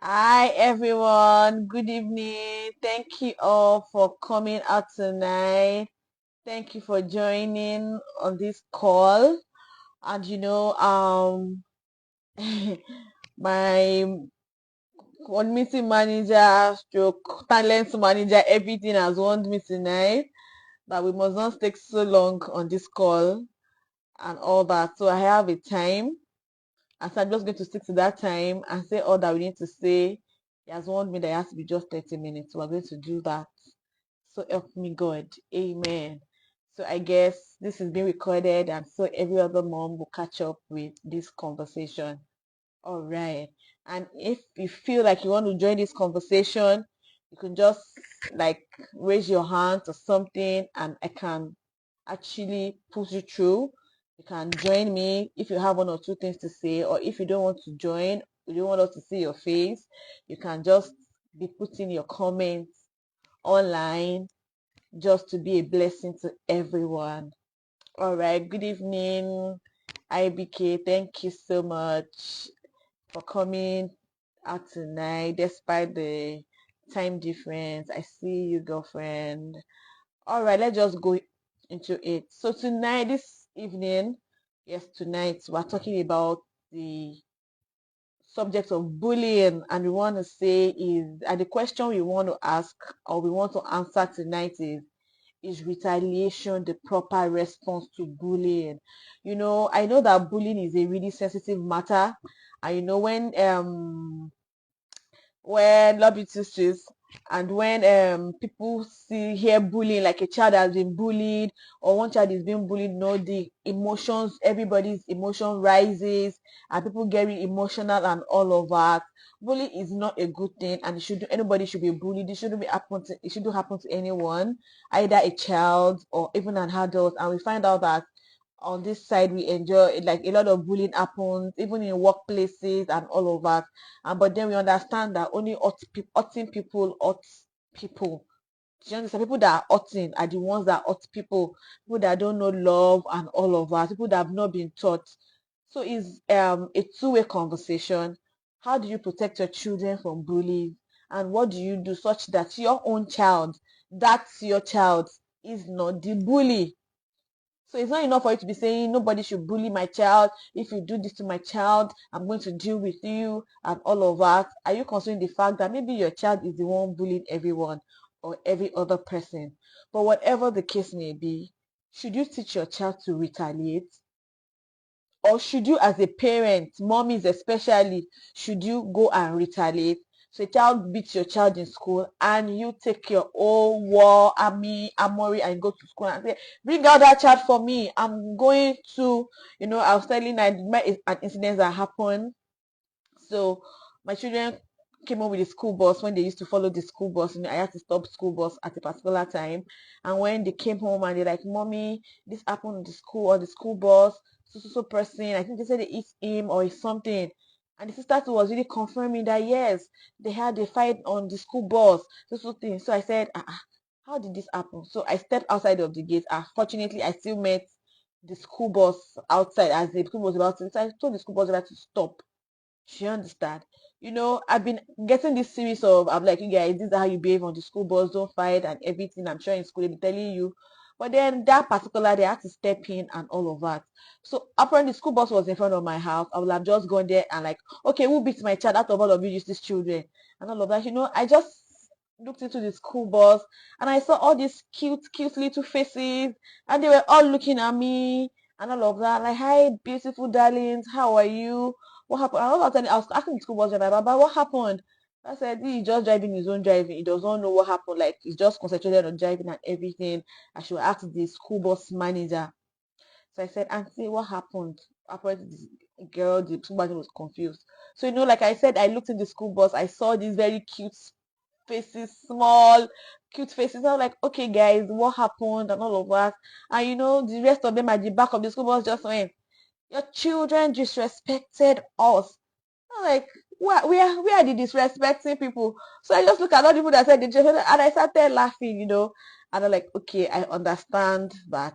Hi everyone, good evening. Thank you all for coming out tonight. Thank you for joining on this call. And my meeting manager, stroke talent manager, everything has warned me tonight that we must not take so long on this call and all that. So I have a time. And so I'm just going to stick to that time and say all that we need to say. He has warned me that it has to be just 30 minutes. So we're going to do that. So help me God. Amen. So I guess this is being recorded and so every other mom will catch up with this conversation. All right. And if you feel like you want to join this conversation, you can just like raise your hand or something and I can actually push you through. You can join me if you have one or two things to say, or if you don't want to join, you don't want us to see your face, you can just be putting your comments online just to be a blessing to everyone. All right. Good evening, IBK. Thank you so much for coming out tonight despite the time difference. I see you, girlfriend. All right, let's just go into it. So tonight, this evening, yes, tonight, we're talking about the subject of bullying, and we want to say is, and the question we want to ask or we want to answer tonight is retaliation the proper response to bullying? I know that bullying is a really sensitive matter, and when love it is and when people hear bullying, like a child has been bullied or one child is being bullied, the emotions, everybody's emotion rises and people get really emotional and all of that. Bullying is not a good thing, and anybody should be bullied. It shouldn't happen to anyone, either a child or even an adult. And we find out that on this side we enjoy it, like a lot of bullying happens even in workplaces and all of that. And but then we understand that only hurting people hurt people. Do you understand? People that are hurting are the ones that hurt people that don't know love and all of that, people that have not been taught. So it's a two-way conversation. How do you protect your children from bullies, and what do you do such that your own child, that's your child, is not the bully? So it's not enough for you to be saying nobody should bully my child. If you do this to my child, I'm going to deal with you and all of that. Are you considering the fact that maybe your child is the one bullying everyone or every other person? But whatever the case may be, should you teach your child to retaliate? Or should you, as a parent, mommies especially, should you go and retaliate? So a child beats your child in school and you take your own war, armory, and go to school and say, bring out that child for me. I'm going to, I was telling an incident that happened. So my children came home with the school bus. When they used to follow the school bus, I had to stop school bus at a particular time. And when they came home and they're like, mommy, this happened on the school or the school bus, so person, I think they said it's him or it's something. And the sister too was really confirming that yes, they had a fight on the school bus, thing. So I said, how did this happen? So I stepped outside of the gate. Fortunately, I still met the school bus outside as the school was about to. So I told the school bus driver to stop. She understand. I've been getting this series of, I'm like, you guys, this is how you behave on the school bus, don't fight and everything. I'm sure in school they'll be telling you. But then that particular, they had to step in and all of that. So apparently the school bus was in front of my house. I would have just gone there and like, okay, who beats my child out of all of you, just these children and all of that. I just looked into the school bus and I saw all these cute little faces and they were all looking at me and all of that. Like, hi, beautiful darlings, how are you? What happened? I was asking the school bus driver, but what happened? I said, he's just driving his own driving. He does not know what happened. Like, he's just concentrated on driving and everything. I should ask the school bus manager. So I said, Auntie, what happened? Apparently, the girl, the school manager was confused. So, like I said, I looked in the school bus. I saw these very cute faces, small, cute faces. I was like, okay, guys, what happened and all of that. And, the rest of them at the back of the school bus just went, your children disrespected us. I'm like, where are the disrespecting people? So I just look at all the people that said the disrespected, and I started laughing, And I'm like, okay, I understand that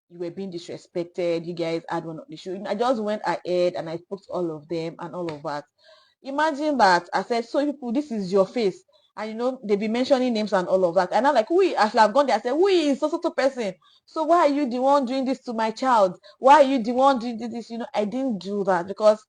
you were being disrespected. You guys had one on the show. I just went ahead and I spoke to all of them and all of that. Imagine that I said, so people, this is your face. And they've been mentioning names and all of that. And I'm like, I should have gone there. I said, who is so person? So why are you the one doing this to my child? Why are you the one doing this? I didn't do that because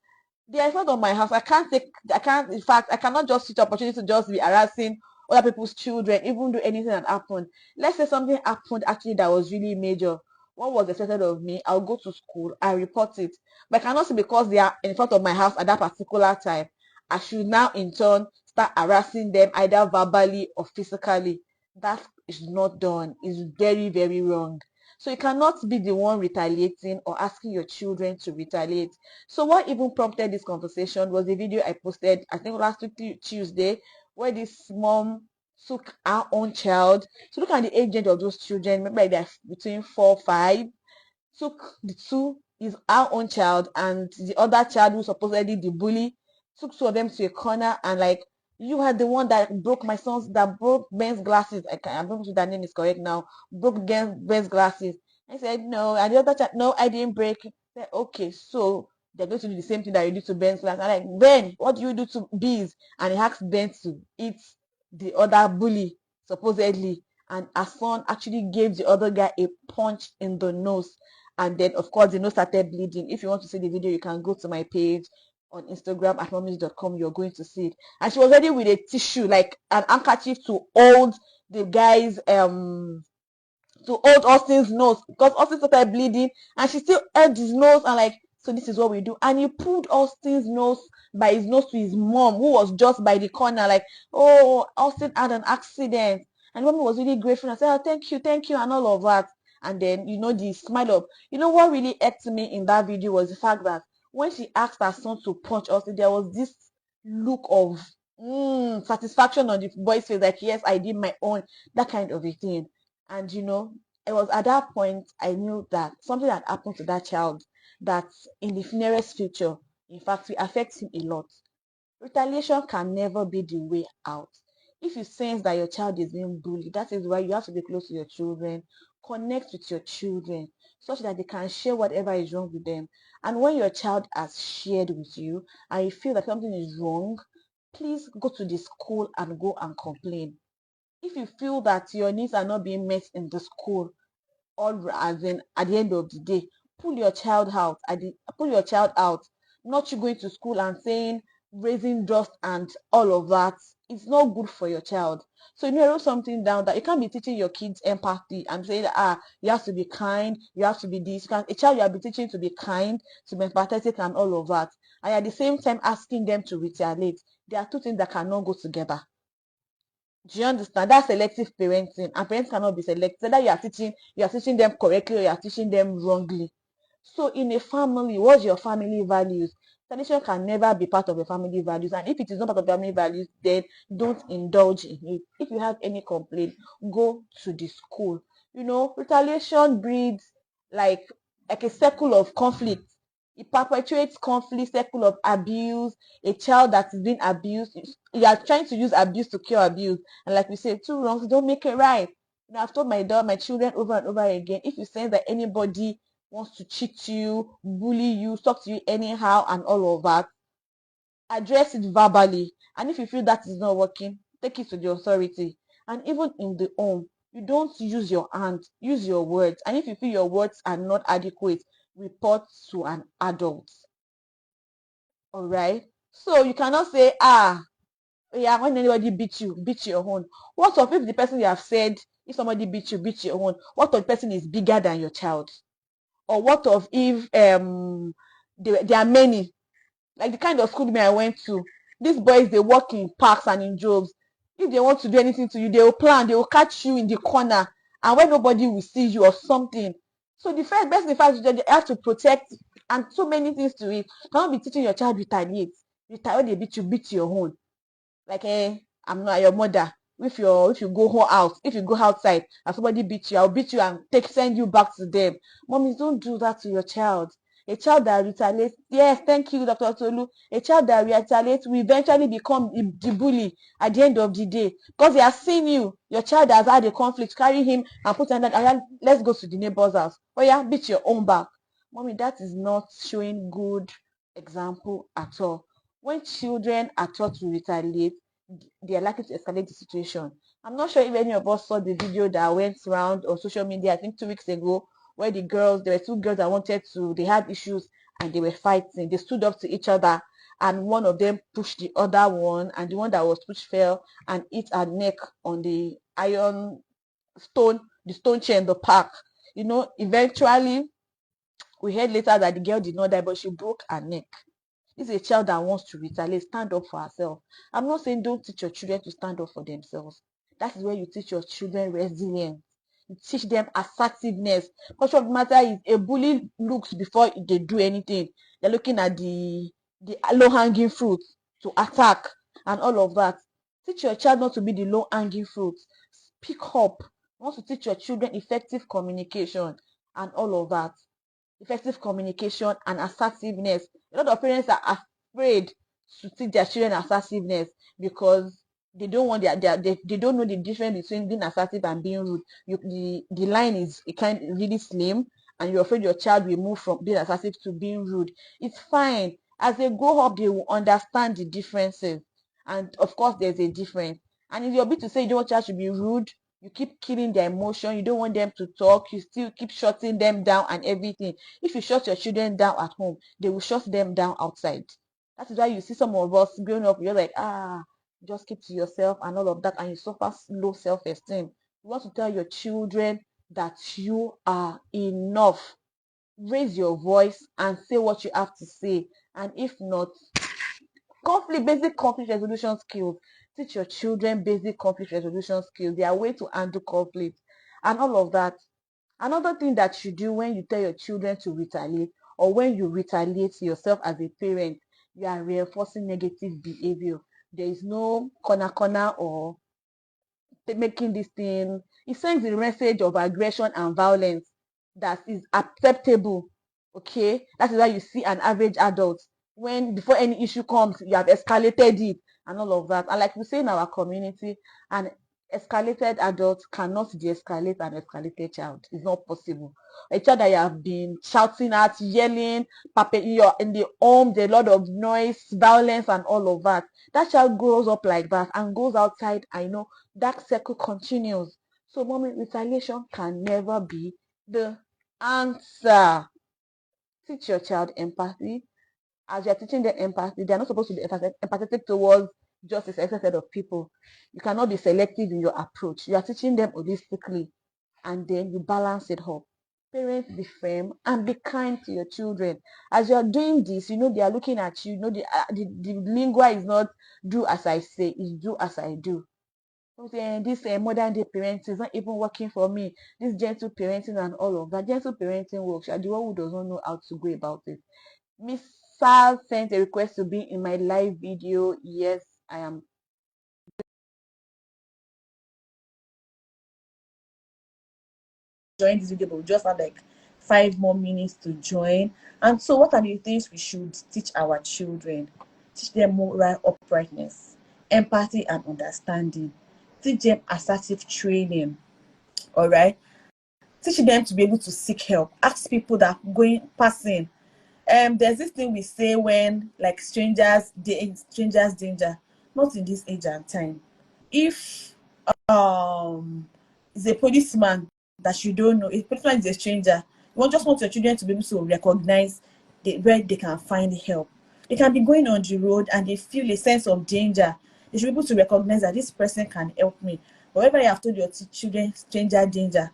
they are in front of my house. In fact, I cannot just take the opportunity to just be harassing other people's children, even though anything had happened. Let's say something happened actually that was really major. What was expected of me? I'll go to school, I report it. But I cannot say because they are in front of my house at that particular time, I should now in turn start harassing them either verbally or physically. That is not done. It's very, very wrong. So you cannot be the one retaliating or asking your children to retaliate. So what even prompted this conversation was a video I posted, I think last week Tuesday, where this mom took her own child. So look at the age range of those children. Maybe they're between 4, 5. Took the two, is our own child, and the other child who supposedly the bully, took two of them to a corner and like, you are the one that broke Ben's glasses. I don't know if that name is correct now. Broke Ben's glasses. I said no, and the other child, no, I didn't break. I said, okay, so they're going to do the same thing that you did to Ben's glass. I'm like, Ben, what do you do to bees? And he asked Ben to eat the other bully supposedly, and her son actually gave the other guy a punch in the nose. And then of course the nose started bleeding. If you want to see the video, you can go to my page on Instagram at mummiesdotcom. You're going to see it. And she was ready with a tissue, like an handkerchief, to hold the guy's to hold Austin's nose, because Austin started bleeding and she still held his nose and like, so this is what we do. And he pulled Austin's nose by his nose to his mom, who was just by the corner, like, oh, Austin had an accident. And mommy was really grateful and said, oh, thank you, and all of that. And then, the smile up. What really irked me in that video was the fact that when she asked her son to punch Austin, there was this look of satisfaction on the boy's face, like, yes, I did my own, that kind of a thing. And it was at that point I knew that something had happened to that child that in the nearest future, in fact, will affect him a lot. Retaliation can never be the way out. If you sense that your child is being bullied, that is why you have to be close to your children, connect with your children, such that they can share whatever is wrong with them. And when your child has shared with you and you feel that something is wrong, please go to the school and go and complain. If you feel that your needs are not being met in the school, or as in at the end of the day, pull your child out. Pull your child out. Not you going to school and saying, raising dust and all of that. It's not good for your child. So you wrote something down that you can't be teaching your kids empathy and saying that you have to be kind, you have to be this. A child you have been teaching to be kind, to be empathetic and all of that, and at the same time asking them to retaliate. There are two things that cannot go together. Do you understand? That's selective parenting, and parents cannot be selective. Either you are teaching them correctly or you are teaching them wrongly. So in a family, what's your family values? Tradition can never be part of your family values, and if it is not part of family values, then don't indulge in it. If you have any complaint, go to the school. Retaliation breeds like a circle of conflict. It perpetuates conflict, circle of abuse. A child that is being abused, you are trying to use abuse to cure abuse, and like we say, two wrongs don't make it right. I've told my children over and over again, if you sense that anybody wants to cheat you, bully you, talk to you anyhow and all of that, address it verbally. And if you feel that is not working, take it to the authority. And even in the home, you don't use your hand, use your words. And if you feel your words are not adequate, report to an adult. All right? So you cannot say, yeah, when anybody beat you, beat your own. What if the person you have said, if somebody beat you, beat your own? What if the person is bigger than your child? Or what if there are many, like the kind of school I went to, these boys, they work in parks and in jobs. If they want to do anything to you, they will plan, they will catch you in the corner, and where nobody will see you or something. So the best defense, they have to protect, and so many things to it. You cannot be teaching your child retaliate. Retaliate, they beat your own. Like, I'm not your mother. If you go out, if you go outside and somebody beat you, I'll beat you and send you back to them. Mommies, don't do that to your child. A child that retaliates, yes, thank you, Dr. Tolu. A child that retaliates will eventually become the bully at the end of the day, because they are seeing you. Your child has had a conflict, carry him and put him that. Let's go to the neighbor's house. Oh yeah, beat your own back. Mommy, that is not showing good example at all. When children are taught to retaliate, they are likely to escalate the situation. I'm not sure if any of us saw the video that went around on social media, I think 2 weeks ago, where there were two girls that they had issues and they were fighting. They stood up to each other and one of them pushed the other one, and the one that was pushed fell and hit her neck on the stone chair in the park. Eventually, we heard later that the girl did not die, but she broke her neck. This is a child that wants to retaliate, stand up for herself. I'm not saying don't teach your children to stand up for themselves. That is where you teach your children resilience. You teach them assertiveness. Because of the matter is, a bully looks before they do anything. They're looking at the low-hanging fruit to attack and all of that. Teach your child not to be the low-hanging fruit. Speak up. You want to teach your children effective communication and all of that. Effective communication and assertiveness. A lot of parents are afraid to teach their children assertiveness because they don't want they don't know the difference between being assertive and being rude. The line is really slim, and you're afraid your child will move from being assertive to being rude. It's fine. As they grow up, they will understand the differences, and of course, there's a difference. And if you're bit to say you don't want your child to be rude, you keep killing their emotion, you don't want them to talk, you still keep shutting them down and everything. If you shut your children down at home, they will shut them down outside. That is why you see some of us growing up, you're like, just keep to yourself and all of that, and you suffer low self-esteem. You want to tell your children that you are enough. Raise your voice and say what you have to say. And if not, basic conflict resolution skills. Teach your children basic conflict resolution skills. They are way to handle conflict and all of that. Another thing that you do when you tell your children to retaliate, or when you retaliate yourself as a parent, you are reinforcing negative behavior. There is no corner or making this thing. It sends a message of aggression and violence that is acceptable. Okay, that is why you see an average adult, when before any issue comes, you have escalated it and all of that. And like we say in our community, an escalated adult cannot de-escalate an escalated child. It's not possible. A child that you have been shouting at, yelling, you're in the home, there's a lot of noise, violence and all of that. That child grows up like that and goes outside. I know that circle continues. So, mommy, retaliation can never be the answer. Teach your child empathy. As you're teaching them empathy, they're not supposed to be empathetic towards just a certain set of people. You cannot be selective in your approach. You are teaching them holistically, and then you balance it up. Parents, be firm and be kind to your children. As you are doing this, they are looking at you. The lingua is not do as I say, it's do as I do. This modern day parenting is not even working for me. This gentle parenting and all of that. Gentle parenting works. You are the one who does not know how to go about it. Miss Sal sent a request to be in my live video. Yes, I am. Join this video, but we just have like 5 more minutes to join. And so, what are the things we should teach our children? Teach them moral uprightness, empathy, and understanding. Teach them assertive training. All right. Teach them to be able to seek help. Ask people that are passing. There's this thing we say when like strangers danger, not in this age and time. If is a policeman that you don't know, if a policeman is a stranger, you just want your children to be able to recognize where they can find help. They can be going on the road and they feel a sense of danger. They should be able to recognize that this person can help me. Wherever you have told your children stranger danger,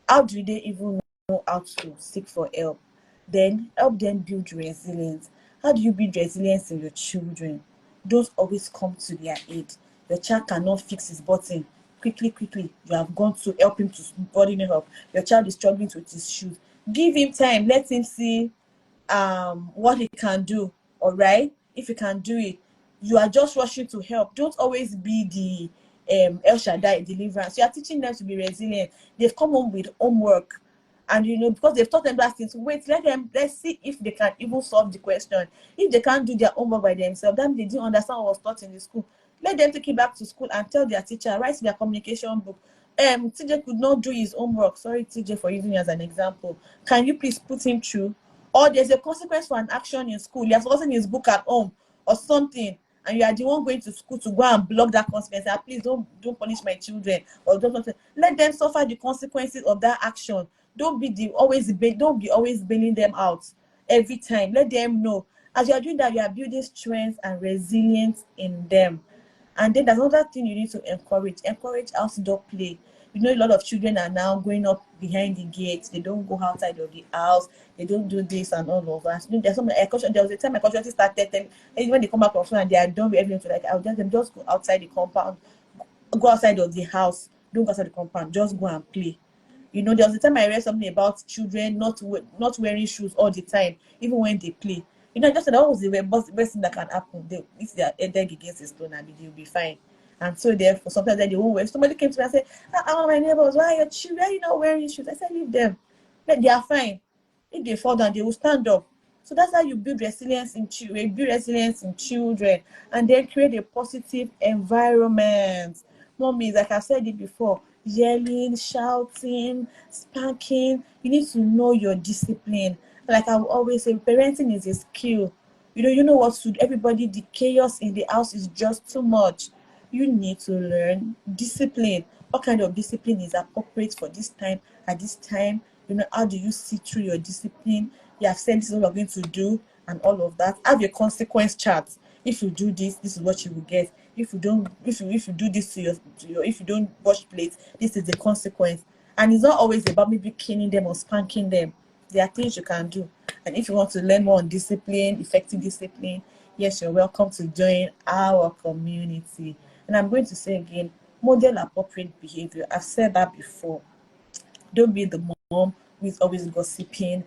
how do they even know how to seek for help? Then help them build resilience. How do you build resilience in your children? Don't always come to their aid. Your child cannot fix his button quickly. You have gone to help him to button it up. Your child is struggling with his shoes. Give him time. Let him see what he can do. All right, if he can do it, you are just rushing to help. Don't always be the El Shaddai deliverance. You are teaching them to be resilient. They've come home with homework, and because they've taught them that thing, so let's see if they can even solve the question. If they can't do their homework by themselves, then they didn't understand what was taught in the school. Let them take it back to school and tell their teacher, write their communication book. TJ could not do his homework. Sorry, TJ, for using you as an example. Can you please put him through? Or there's a consequence for an action in school. He has forgotten his book at home. or something, and you are the one going to school to go and block that consequence, and please don't punish my children, or don't something. Let them suffer the consequences of that action. Don't be always bailing them out every time. Let them know, as you are doing that, you are building strength and resilience in them. And then there's another thing you need to encourage outdoor play. You know, a lot of children are now going up behind the gates. They don't go outside of the house. They don't do this and all of that. You know, there was a time my consciousness started telling, and when they come back from school and they are done with everything, like, I'll tell them, just go outside the compound, go outside of the house. Don't go outside the compound. Just go and play. You know, there was a time I read something about children not wearing shoes all the time, even when they play. You know, I just said that was the best thing that can happen. If they are headed against a stone, and they'll be fine. And so therefore, sometimes they won't wear. Somebody came to me and said, my neighbors, why are your children? Why are you not wearing shoes? I said, leave them. They are fine. If they fall down, they will stand up. So that's how you build resilience in children, and then create a positive environment. Mommies, like I said it before, yelling, shouting, spanking. You need to know your discipline. Like I will always say, parenting is a skill. You know what to do. Everybody, the chaos in the house is just too much. You need to learn discipline. What kind of discipline is appropriate for this time, at this time? How do you see through your discipline? You have said this is what you're going to do, and all of that. Have your consequence chart. If you do this, this is what you will get. If you don't, if you do this to your if you don't wash plates, this is the consequence. And it's not always about maybe caning them or spanking them. There are things you can do. And if you want to learn more on discipline, effective discipline, yes, you're welcome to join our community. And I'm going to say again, model appropriate behavior. I've said that before. Don't be the mom who is always gossiping,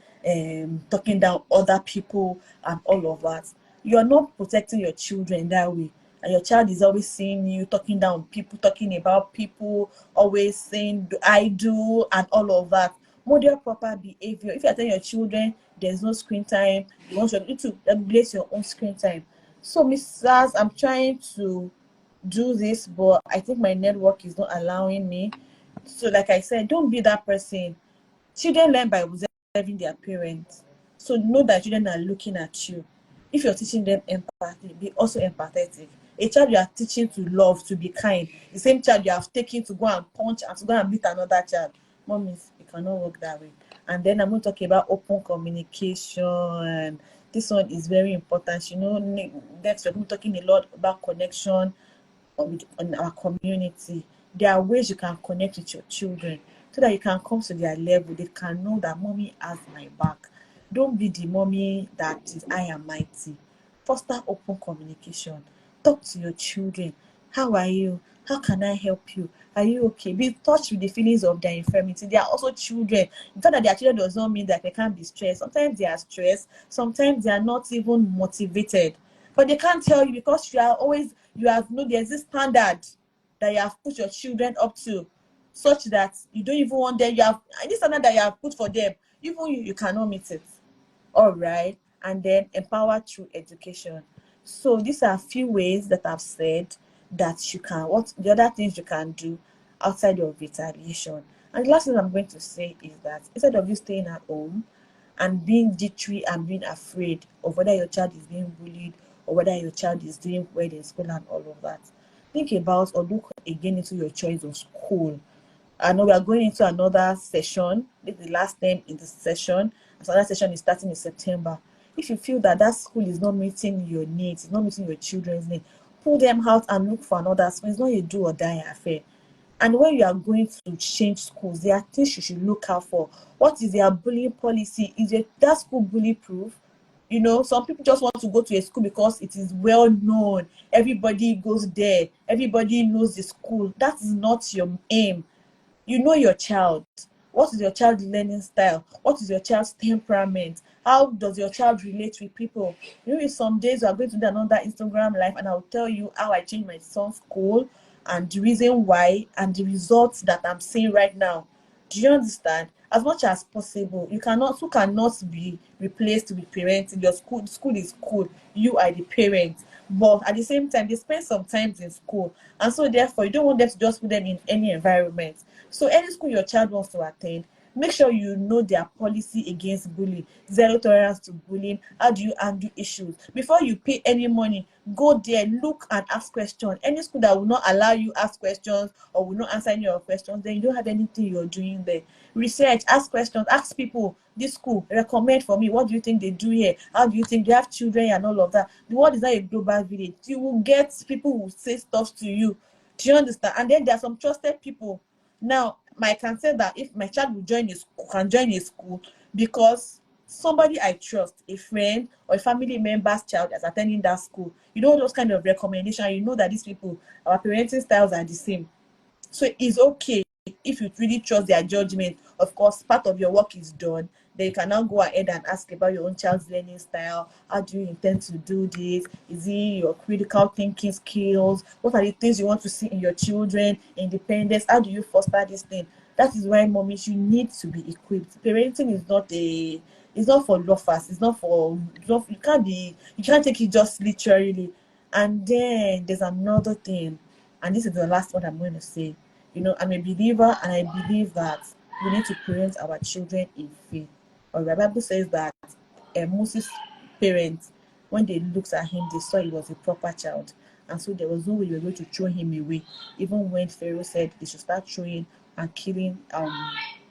talking down other people and all of that. You're not protecting your children that way. And your child is always seeing you talking down people, talking about people, always saying I do and all of that. Model proper behavior. If you're telling your children there's no screen time, you want you to regulate your own screen time. So, Mrs. I'm trying to do this, but I think my network is not allowing me. So, like I said, don't be that person. Children learn by observing their parents. So know that children are looking at you. If you're teaching them empathy, be also empathetic. A child you are teaching to love, to be kind, the same child you have taken to go and punch and to go and beat another child. Mommies, it cannot work that way. And then I'm going to talk about open communication. This one is very important. Next we're talking a lot about connection on our community. There are ways you can connect with your children so that you can come to their level. They can know that mommy has my back. Don't be the mommy that is I am mighty. Foster open communication. Talk to your children. How are you? How can I help you? Are you okay? Be in touch with the feelings of their infirmity. They are also children. The fact that they are children does not mean that they can't be stressed. Sometimes they are stressed. Sometimes they are not even motivated. But they can't tell you because there's this standard that you have put your children up to, such that you don't even want them. You have this standard that you have put for them. Even you cannot meet it. All right. And then empower through education. So these are a few ways that I've said that you can, what the other things you can do outside of retaliation. And the last thing I'm going to say is that instead of you staying at home and being jittery and being afraid of whether your child is being bullied or whether your child is doing well in school and all of that, think about or look again into your choice of school. I know we are going into another session. This is the last time in the session. Another session is starting in September. If you feel that school is not meeting your needs, it's not meeting your children's needs, pull them out and look for another school. It's not a do or die affair. And when you are going to change schools, there are things you should look out for. What is their bullying policy? Is that school bully proof? Some people just want to go to a school because it is well known. Everybody goes there. Everybody knows the school. That is not your aim. You know your child. What is your child's learning style? What is your child's temperament? How does your child relate with people? In some days we are going to do another Instagram live and I'll tell you how I changed my son's school and the reason why and the results that I'm seeing right now. Do you understand? As much as possible, school cannot be replaced with parenting. Your school is school. You are the parent. But at the same time, they spend some time in school. And so therefore, you don't want them to just put them in any environment. So any school your child wants to attend, Make sure you know their policy against bullying, zero tolerance to bullying. How do you handle issues? Before you pay any money, go there, look and ask questions. Any school that will not allow you ask questions or will not answer any of your questions, then you don't have anything you're doing there. Research, ask questions, ask people, this school, recommend for me. What do you think they do here? How do you think they have children and all of that? The world is not a global village. You will get people who say stuff to you. Do you understand? And then there are some trusted people. Now, I can say that if my child will join a school, can join a school because somebody I trust, a friend or a family member's child is attending that school. You know those kind of recommendations. You know that these people, our parenting styles are the same. So it's okay if you really trust their judgment. Of course, part of your work is done. Then you can now go ahead and ask about your own child's learning style. How do you intend to do this? Is it your critical thinking skills? What are the things you want to see in your children? Independence. How do you foster this thing? That is why, mommies, you need to be equipped. Parenting is not a, it's not for loafers. It's not for, it's not, you can't take it just literally. And then there's another thing, and this is the last one I'm going to say. You know, I'm a believer, and I believe that we need to parent our children in faith. Or the Bible says that Moses' parents, when they looked at him, they saw he was a proper child, and so there was no way they were going to throw him away. Even when Pharaoh said they should start throwing and killing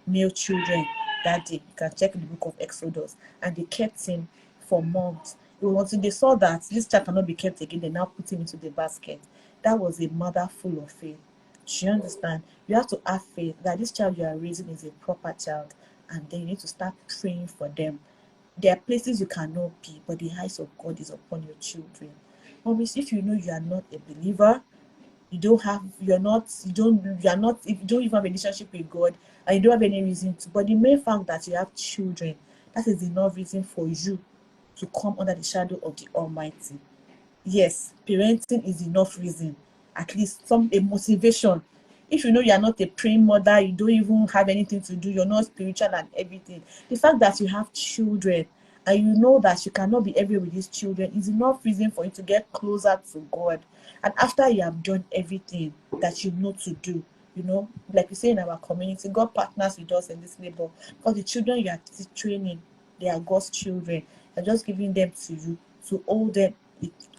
male children that day, you can check the book of Exodus, and they kept him for months. It was until they saw that this child cannot be kept again, they now put him into the basket. That was a mother full of faith. Do you understand? You have to have faith that this child you are raising is a proper child, and then you need to start praying for them. There are places you cannot be, but the eyes of God is upon your children. Mommies, if you know you are not a believer, you don't have, you're not, you are not, if you don't even have a relationship with God, and you don't have any reason to, but the main fact that you have children, that is enough reason for you to come under the shadow of the Almighty. Yes, parenting is enough reason, at least some a motivation. If you know you are not a praying mother, you don't even have anything to do, you're not spiritual and everything, the fact that you have children and you know that you cannot be everywhere with these children is enough reason for you to get closer to God. And after you have done everything that you know to do, you know, like we say in our community, God partners with us in this labor, because the children you are training, they are God's children. You're just giving them to you to hold them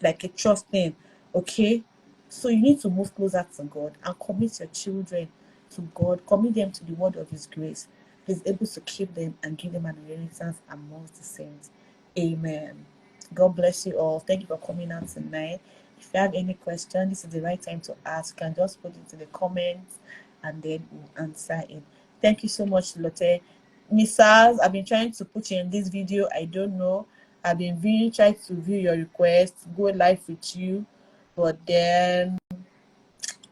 like a trust thing. Okay, so you need to move closer to God and commit your children to God, commit them to the word of His grace. He's able to keep them and give them an inheritance amongst the saints. Amen. God bless you all. Thank you for coming out tonight. If you have any question, this is the right time to ask. You can just put it into the comments and then we'll answer it. Thank you so much, Lotte. Miss Saz, I've been trying to put you in this video. I don't know. I've been really trying to view your request, go live with you, but then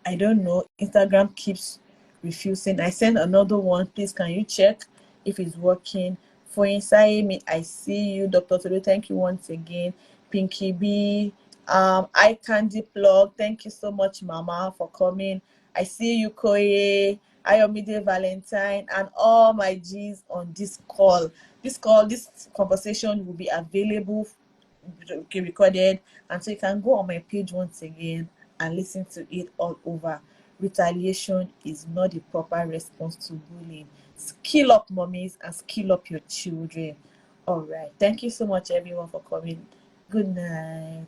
I don't know. Instagram keeps refusing. I sent another one. Please, can you check if it's working? For inside me, I see you, Dr. Tolu. Thank you once again. Pinky B, Eye Candy Plug. Thank you so much, Mama, for coming. I see you, Koye, Ayomide Valentine, and all my G's on this call. This conversation will be available, okay, recorded, and so you can go on my page once again and listen to it all over. Retaliation is not the proper response to bullying. Skill up, mummies, and skill up your children. All right. Thank you so much, everyone, for coming. Good night.